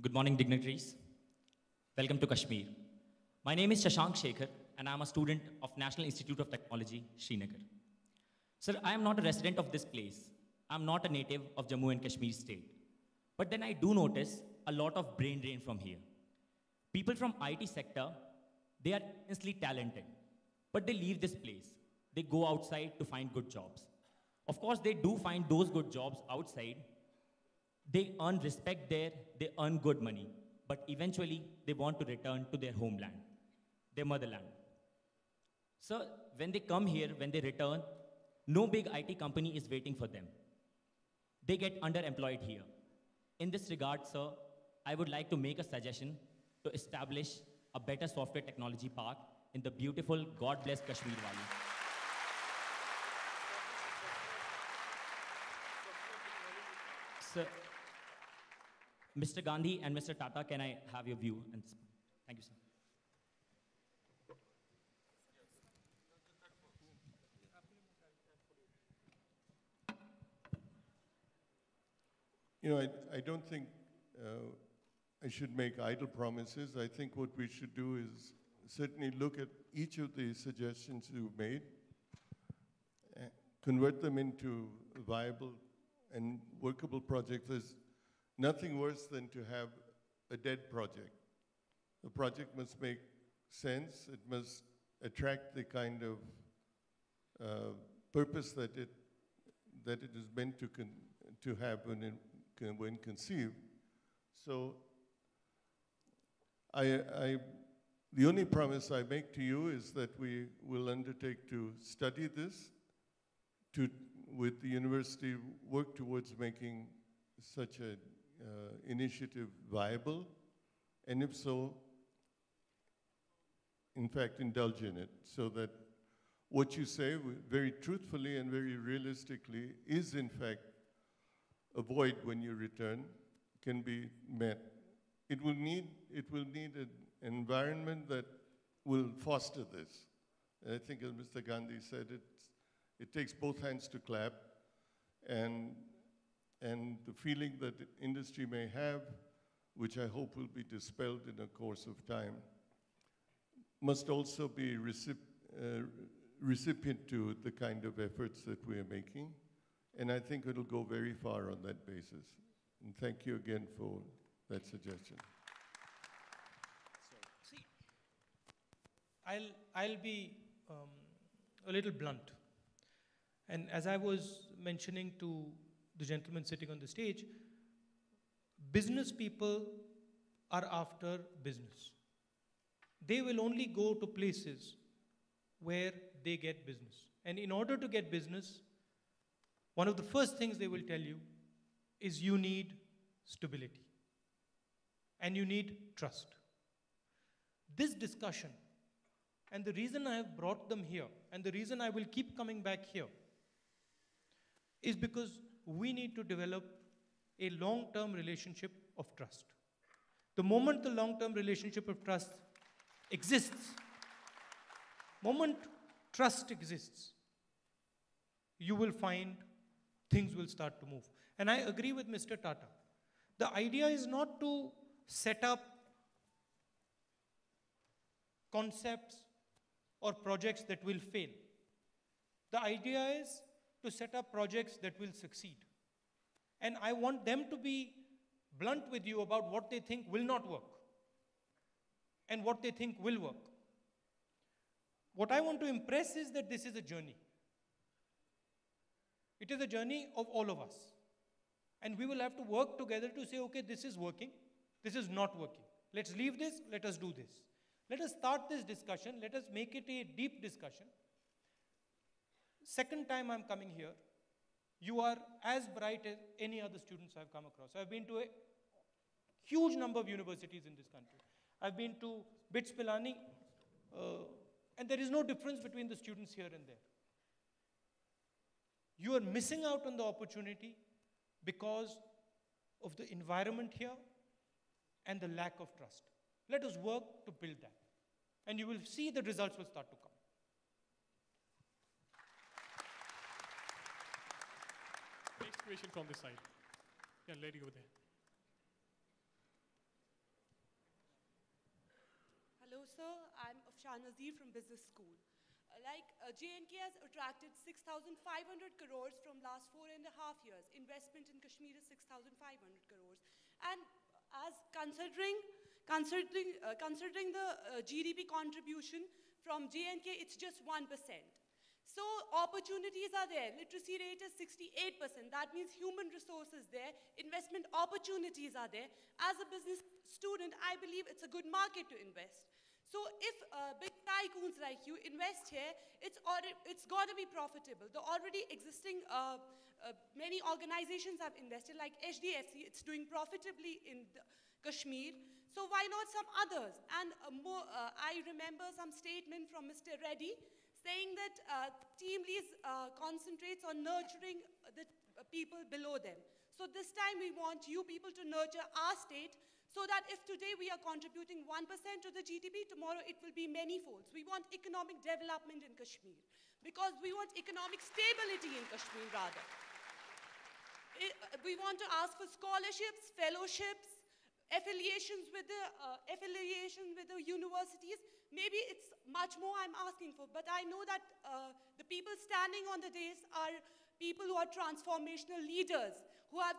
Good morning, dignitaries. Welcome to Kashmir. My name is Shashank Shekhar, and I'm a student of National Institute of Technology, Srinagar. Sir, I am not a resident of this place. I'm not a native of Jammu and Kashmir state. But then I do notice a lot of brain drain from here. People from IT sector, they are immensely talented, but they leave this place. They go outside to find good jobs. Of course, they do find those good jobs outside. They earn respect there, they earn good money, but eventually they want to return to their homeland, their motherland. So when they come here, when they return, no big IT company is waiting for them. They get underemployed here. In this regard, sir, I would like to make a suggestion to establish a better software technology park in the beautiful, God-blessed Kashmir Valley. Sir, Mr. Gandhi and Mr. Tata, can I have your view? Thank you, sir. You know, I don't think I should make idle promises. I think what we should do is certainly look at each of the suggestions you've made, convert them into viable and workable projects. There's nothing worse than to have a dead project. The project must make sense. It must attract the kind of purpose that it is meant to have when conceived. So the only promise I make to you is that we will undertake to study this, with the university work towards making such an initiative viable, and if so, in fact, indulge in it, so that what you say very truthfully and very realistically is, in fact, a void when you return, can be met. It will need an environment that will foster this. And I think, as Mr. Gandhi said, it takes both hands to clap, and the feeling that the industry may have, which I hope will be dispelled in the course of time, must also be recipient to the kind of efforts that we are making. And I think it'll go very far on that basis. And thank you again for that suggestion. See, I'll be a little blunt. And as I was mentioning to the gentleman sitting on the stage, business people are after business. They will only go to places where they get business. And in order to get business, one of the first things they will tell you is you need stability and you need trust. This discussion, and the reason I have brought them here, and the reason I will keep coming back here, is because we need to develop a long-term relationship of trust. The moment the long-term relationship of trust exists, moment trust exists, you will find things will start to move. And I agree with Mr. Tata. The idea is not to set up concepts or projects that will fail. The idea is to set up projects that will succeed. And I want them to be blunt with you about what they think will not work and what they think will work. What I want to impress is that this is a journey. It is a journey of all of us. And we will have to work together to say, okay, this is working, this is not working. Let's leave this, let us do this. Let us start this discussion, let us make it a deep discussion. Second time I'm coming here, you are as bright as any other students I've come across. I've been to a huge number of universities in this country. I've been to BITS Pilani, and there is no difference between the students here and there. You are missing out on the opportunity because of the environment here and the lack of trust. Let us work to build that. And you will see the results will start to come. Next question from this side. Yeah, lady over there. Shah Nazir from Business School. J&K has attracted 6,500 crores from last 4.5 years. Investment in Kashmir is 6,500 crores. And as considering the GDP contribution from J&K, it's just 1%. So opportunities are there. Literacy rate is 68%. That means human resources there. Investment opportunities are there. As a business student, I believe it's a good market to invest. So if big tycoons like you invest here, it's got to be profitable. The already existing many organizations have invested, like HDFC, it's doing profitably in Kashmir. So why not some others? And I remember some statement from Mr. Reddy saying that TeamLease concentrates on nurturing the people below them. So this time we want you people to nurture our state, so that if today we are contributing 1% to the GDP, tomorrow it will be many folds. We want economic development in Kashmir, because we want economic stability in Kashmir rather. We want to ask for scholarships, fellowships, affiliations with the universities. Maybe it's much more I'm asking for, but I know that the people standing on the dais are people who are transformational leaders, who have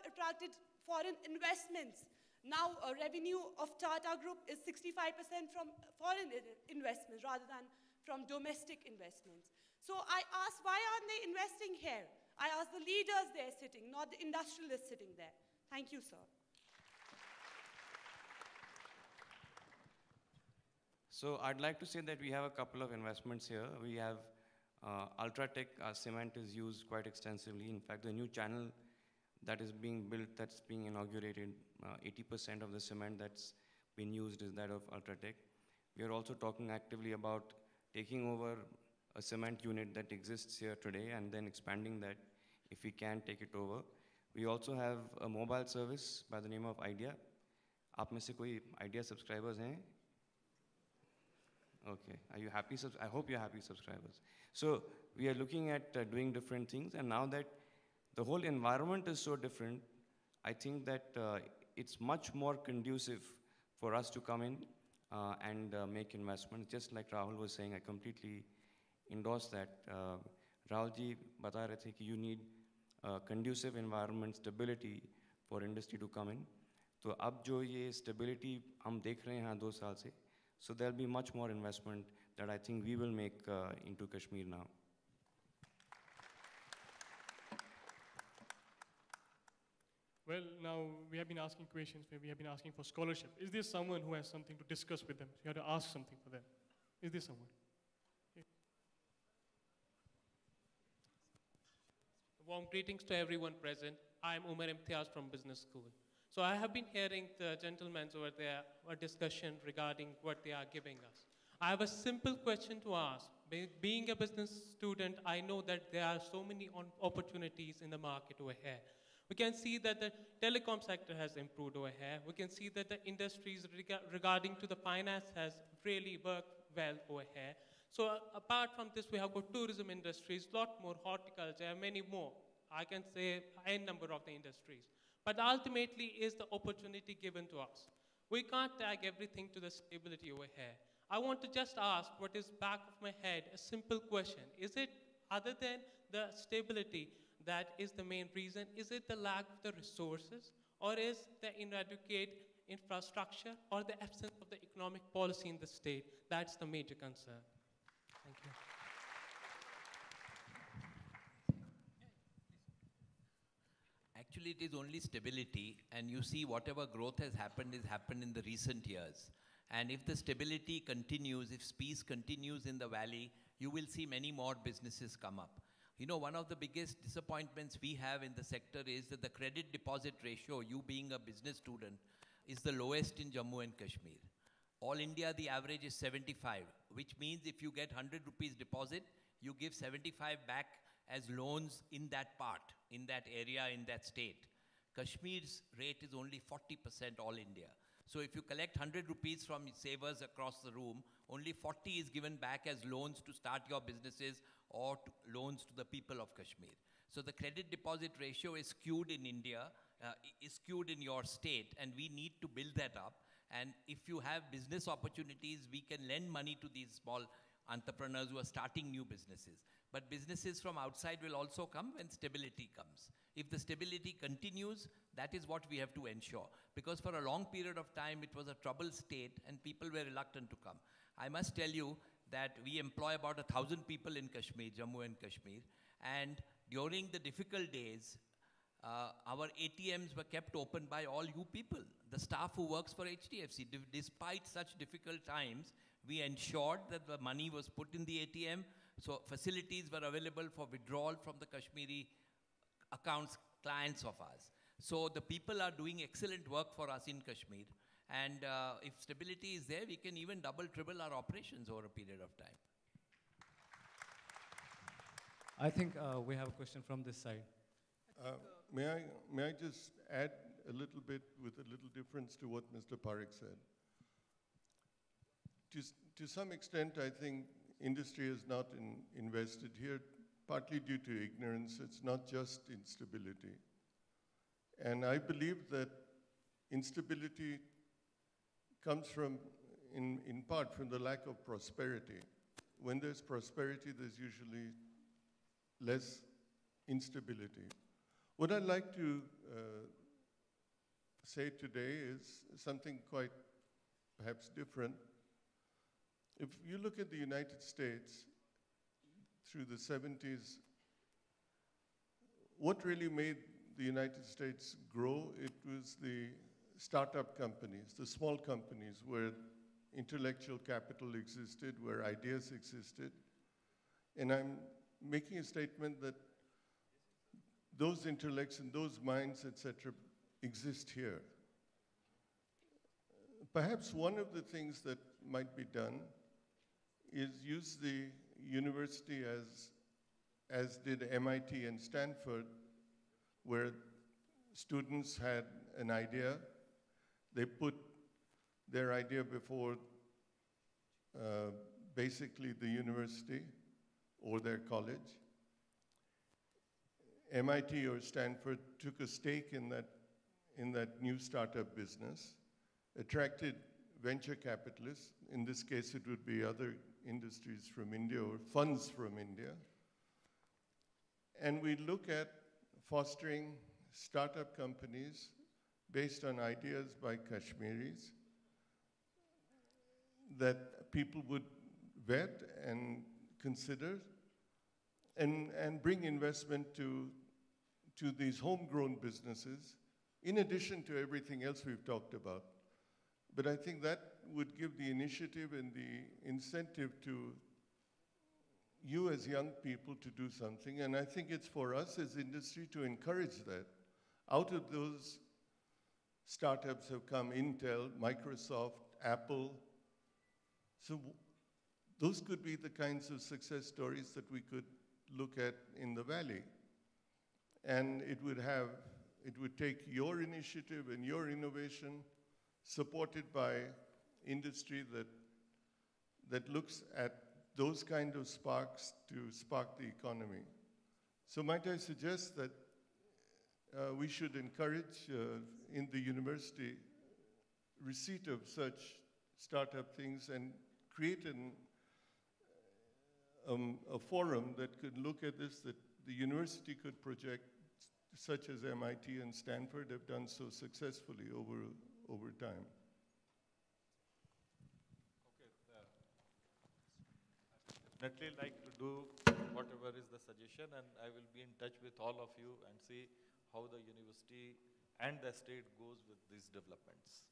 attracted foreign investments. Now, a revenue of Tata Group is 65% from foreign investments rather than from domestic investments. So I ask, why aren't they investing here? I ask the leaders there sitting, not the industrialists sitting there. Thank you, sir. So I'd like to say that we have a couple of investments here. We have Ultratech cement is used quite extensively. In fact, the new channel that is being built, that's being inaugurated, 80% of the cement that's been used is that of Ultratech. We are also talking actively about taking over a cement unit that exists here today and then expanding that if we can take it over. We also have a mobile service by the name of Idea. आप में से कोई Idea subscribers हैं? Okay, are you happy? I hope you're happy subscribers. So we are looking at doing different things, and now that the whole environment is so different, I think that it's much more conducive for us to come in and make investments. Just like Rahul was saying, I completely endorse that. Rahul ji bata rahe the ki you need conducive environment, stability for industry to come in. So ab jo ye stability hum dekh rahe hain 2 saal se, so there'll be much more investment that I think we will make into Kashmir now. Well, now we have been asking questions where we have been asking for scholarship. Is there someone who has something to discuss with them? You have to ask something for them. Is there someone? Okay. Warm greetings to everyone present. I'm Umar Imtiaz from Business School. So I have been hearing the gentlemen over there a discussion regarding what they are giving us. I have a simple question to ask. Being a business student, I know that there are so many opportunities in the market over here. We can see that the telecom sector has improved over here. We can see that the industries regarding to the finance has really worked well over here. So apart from this, we have got tourism industries, lot more horticulture, and many more. I can say a number of the industries. But ultimately is the opportunity given to us. We can't tag everything to the stability over here. I want to just ask what is back of my head, a simple question. Is it other than the stability that is the main reason? Is it the lack of the resources, or is the inadequate infrastructure, or the absence of the economic policy in the state? That's the major concern. Thank you. Actually, it is only stability, and you see whatever growth has happened in the recent years. And if the stability continues, if peace continues in the valley, you will see many more businesses come up. You know, one of the biggest disappointments we have in the sector is that the credit deposit ratio, you being a business student, is the lowest in Jammu and Kashmir. All India, the average is 75, which means if you get 100 rupees deposit, you give 75 back as loans in that part, in that area, in that state. Kashmir's rate is only 40% all India. So if you collect 100 rupees from savers across the room, only 40 is given back as loans to start your businesses or loans to the people of Kashmir. So the credit deposit ratio is skewed in India, is skewed in your state, and we need to build that up. And if you have business opportunities, we can lend money to these small entrepreneurs who are starting new businesses. But businesses from outside will also come when stability comes. If the stability continues, that is what we have to ensure. Because for a long period of time, it was a troubled state and people were reluctant to come. I must tell you that we employ about 1,000 people in Kashmir, Jammu and Kashmir. And during the difficult days, our ATMs were kept open by all you people, the staff who works for HDFC. Despite such difficult times, we ensured that the money was put in the ATM, so facilities were available for withdrawal from the Kashmiri accounts, clients of ours. So the people are doing excellent work for us in Kashmir. And if stability is there, we can even double, triple our operations over a period of time. I think we have a question from this side. May I just add a little bit with a little difference to what Mr. Parikh said? To some extent, I think industry has not invested here, partly due to ignorance. It's not just instability. And I believe that instability comes from, in part, from the lack of prosperity. When there's prosperity, there's usually less instability. What I'd like to say today is something quite perhaps different. If you look at the United States through the 70s, what really made the United States grow, it was the startup companies, the small companies where intellectual capital existed, where ideas existed. And I'm making a statement that those intellects and those minds, etc., exist here. Perhaps one of the things that might be done is use the university as did MIT and Stanford, where students had an idea, they put their idea before basically the university or their college. MIT or Stanford took a stake in that new startup business, attracted venture capitalists. In this case, it would be other industries from India or funds from India. And we look at fostering startup companies based on ideas by Kashmiris that people would vet and consider and bring investment to these homegrown businesses, in addition to everything else we've talked about. But I think that would give the initiative and the incentive to you as young people to do something. And I think it's for us as industry to encourage that. Out of those startups have come Intel, Microsoft, Apple. So those could be the kinds of success stories that we could look at in the Valley. And it would take your initiative and your innovation, supported by industry that looks at those kind of sparks to spark the economy. So might I suggest that we should encourage in the university receipt of such startup things and create a forum that could look at this, that the university could project, such as MIT and Stanford have done so successfully over time. Okay, definitely like to do whatever is the suggestion, and I will be in touch with all of you and see how the university and the state goes with these developments.